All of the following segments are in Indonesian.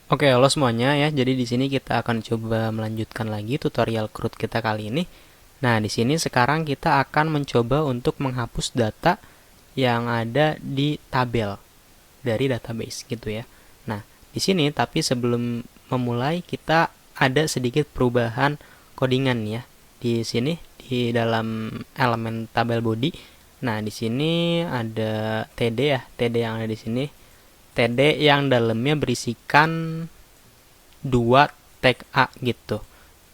Oke, halo semuanya ya. Jadi di sini kita akan coba melanjutkan lagi tutorial CRUD kita kali ini. Nah, di sini sekarang kita akan mencoba untuk menghapus data yang ada di tabel dari database gitu ya. Nah, di sini tapi sebelum memulai kita ada sedikit perubahan codingan ya. Di sini di dalam elemen tabel body. Nah, di sini ada TD ya, TD yang ada di sini. TD yang dalamnya berisikan dua tag A gitu.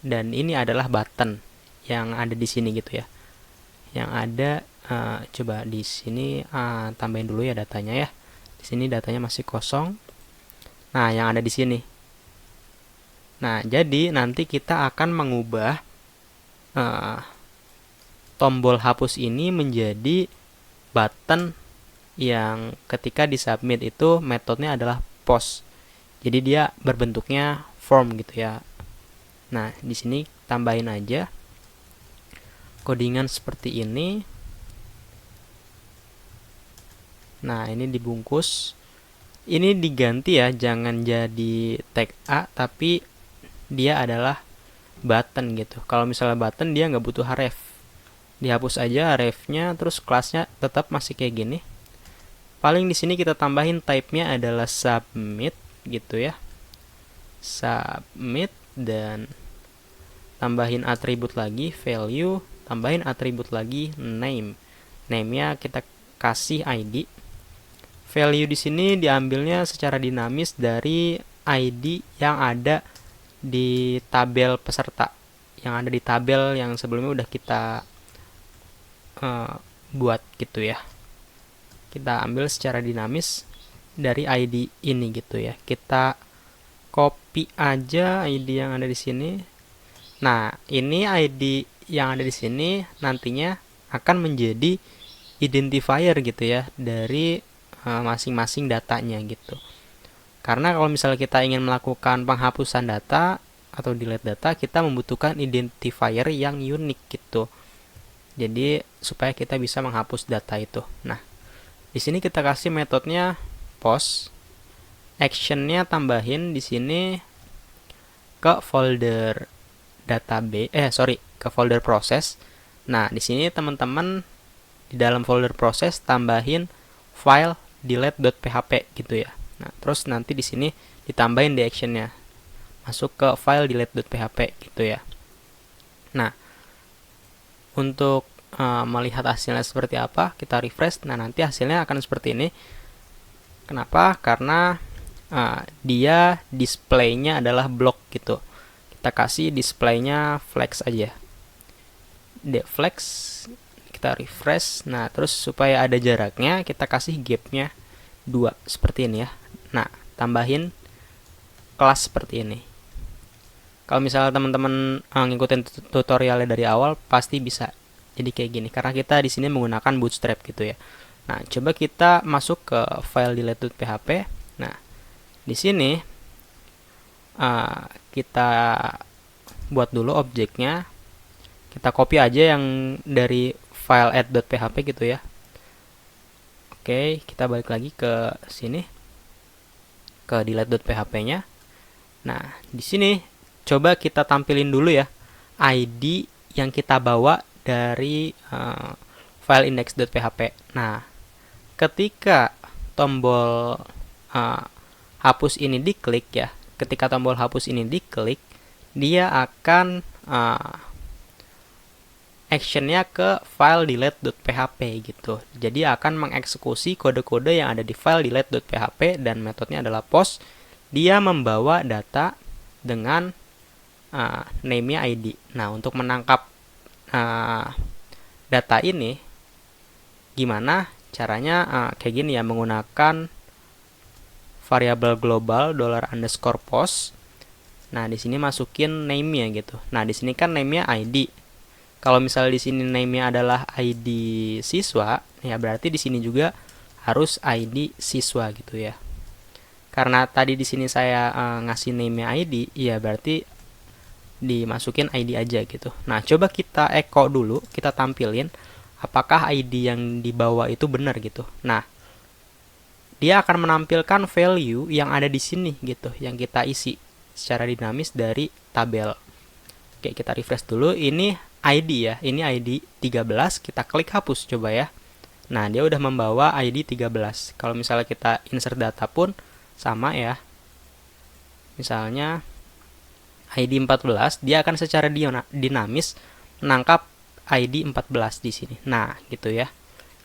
Dan ini adalah button yang ada di sini gitu ya. Yang ada coba di sini tambahin dulu ya datanya ya. Di sini datanya masih kosong. Nah, yang ada di sini. Nah, jadi nanti kita akan mengubah uh, tombol hapus ini menjadi button yang ketika disubmit itu metodenya adalah post. Jadi dia berbentuknya form gitu ya. Nah, di sini tambahin aja codingan seperti ini. Nah, ini dibungkus. Ini diganti ya, jangan jadi tag A, tapi dia adalah button gitu. Kalau misalnya button dia nggak butuh href. Dihapus aja hrefnya, terus kelasnya tetap masih kayak gini. Paling di sini kita tambahin type-nya adalah submit gitu ya. Submit dan tambahin atribut lagi value, tambahin atribut lagi name. Name-nya kita kasih ID. Value di sini diambilnya secara dinamis dari ID yang ada di tabel peserta. Yang ada di tabel yang sebelumnya udah kita uh, buat gitu ya. Kita ambil secara dinamis dari ID ini gitu ya. Kita copy aja ID yang ada di sini. Nah, ini ID yang ada di sini nantinya akan menjadi identifier gitu ya dari masing-masing datanya gitu. Karena kalau misalnya kita ingin melakukan penghapusan data atau delete data, kita membutuhkan identifier yang unik gitu. Jadi supaya kita bisa menghapus data itu. Nah, di sini kita kasih metodenya post. Actionnya tambahin di sini ke folder ke folder proses. Nah, di sini teman-teman di dalam folder proses tambahin file delete.php gitu ya. Nah, terus nanti di sini ditambahin di actionnya. Masuk ke file delete.php gitu ya. Nah, untuk melihat hasilnya seperti apa, kita refresh. Nah, nanti hasilnya akan seperti ini. Kenapa? Karena dia displaynya adalah block gitu. Kita kasih displaynya flex aja. Flex, kita refresh. Nah, terus supaya ada jaraknya, kita kasih gapnya 2 seperti ini ya. Nah, tambahin kelas seperti ini. Kalau misalnya teman-teman ngikutin tutorialnya dari awal, pasti bisa jadi kayak gini. Karena kita di sini menggunakan Bootstrap gitu ya. Nah, coba kita masuk ke file delete.php. Nah, di sini kita buat dulu objeknya. Kita copy aja yang dari file add.php gitu ya. Oke, kita balik lagi ke sini ke delete.php-nya. Nah, di sini coba kita tampilin dulu ya ID yang kita bawa dari file index.php. Nah, ketika tombol hapus ini diklik ya, ketika tombol hapus ini diklik, dia akan actionnya ke file delete.php gitu. Jadi akan mengeksekusi kode-kode yang ada di file delete.php dan metodenya adalah post. Dia membawa data dengan name-nya ID. Nah, untuk menangkap data ini gimana caranya? Kayak gini ya, menggunakan variabel global $_post. Nah, di sini masukin name-nya gitu. Nah, di sini kan name-nya ID. Kalau misalnya di sini name-nya adalah ID siswa, ya berarti di sini juga harus ID siswa gitu ya. Karena tadi di sini saya ngasih name-nya ID, ya berarti dimasukin ID aja gitu. Nah, coba kita echo dulu, kita tampilin apakah ID yang dibawa itu benar gitu. Nah, dia akan menampilkan value yang ada di sini gitu, yang kita isi secara dinamis dari tabel. Oke, kita refresh dulu. Ini ID ya, ini ID 13, kita klik hapus coba ya. Nah, dia udah membawa ID 13. Kalau misalnya kita insert data pun sama ya. Misalnya ID 14, dia akan secara dinamis menangkap ID 14 di sini. Nah, gitu ya.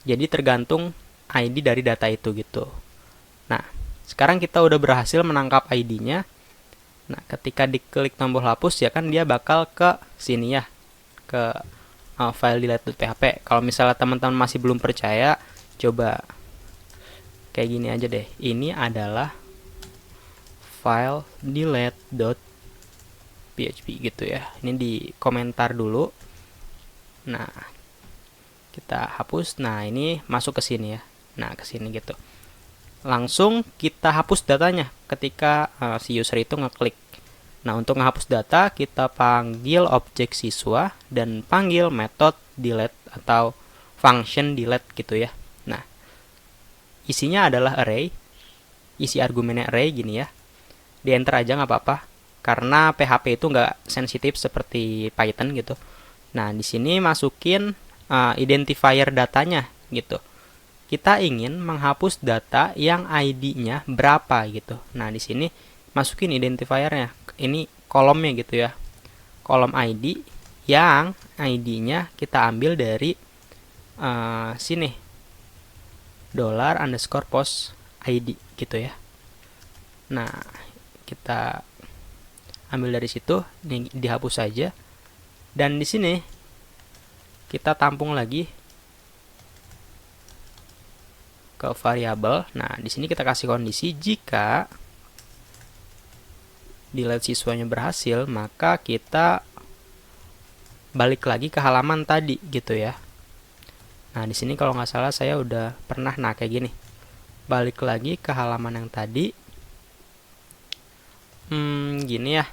Jadi tergantung ID dari data itu gitu. Nah, sekarang kita udah berhasil menangkap ID-nya. Nah, ketika diklik tombol hapus ya kan dia bakal ke sini ya, ke file delete.php. Kalau misalnya teman-teman masih belum percaya, coba kayak gini aja deh. Ini adalah file delete.php gitu ya. Ini di komentar dulu. Nah, kita hapus. Nah, ini masuk ke sini ya. Nah, ke sini gitu. Langsung kita hapus datanya ketika si user itu ngeklik. Nah, untuk menghapus data, kita panggil objek siswa dan panggil method delete atau function delete gitu ya. Nah, isinya adalah array, isi argumennya array gini ya. Di enter aja nggak apa-apa, karena PHP itu nggak sensitif seperti Python gitu. Nah, di sini masukin identifier datanya gitu. Kita ingin menghapus data yang ID-nya berapa gitu. Nah, di sini masukin identifiernya. Ini kolomnya gitu ya. Kolom ID yang ID-nya kita ambil dari sini. $_post ID gitu ya. Nah, kita ambil dari situ, ini dihapus saja. Dan di sini kita tampung lagi ke variabel. Nah, di sini kita kasih kondisi jika delete siswanya berhasil, maka kita balik lagi ke halaman tadi gitu ya. Nah, di sini kalau nggak salah saya udah pernah kayak gini. Balik lagi ke halaman yang tadi. Gini ya.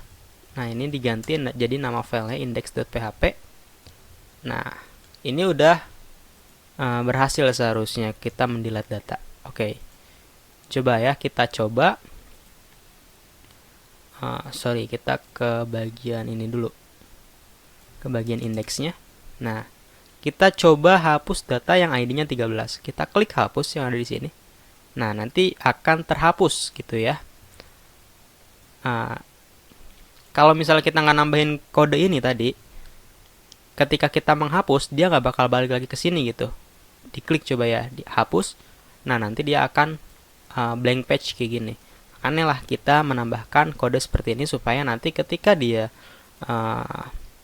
Nah, ini diganti jadi nama filenya index.php. Nah, ini udah berhasil seharusnya kita mendelete data. Oke. Coba ya, kita coba. Kita ke bagian ini dulu. Ke bagian indeksnya. Nah, kita coba hapus data yang ID-nya 13. Kita klik hapus yang ada di sini. Nah, nanti akan terhapus gitu ya. Kalau misalnya kita nggak nambahin kode ini tadi, ketika kita menghapus, dia nggak bakal balik lagi ke sini gitu. Diklik coba ya, dihapus. Nah, nanti dia akan blank page kayak gini. Makanya lah kita menambahkan kode seperti ini supaya nanti ketika dia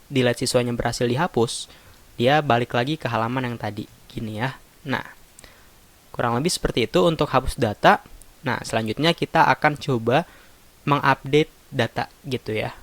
delete siswanya berhasil dihapus, dia balik lagi ke halaman yang tadi gini ya. Nah, kurang lebih seperti itu untuk hapus data. Nah, selanjutnya kita akan coba mengupdate data gitu ya.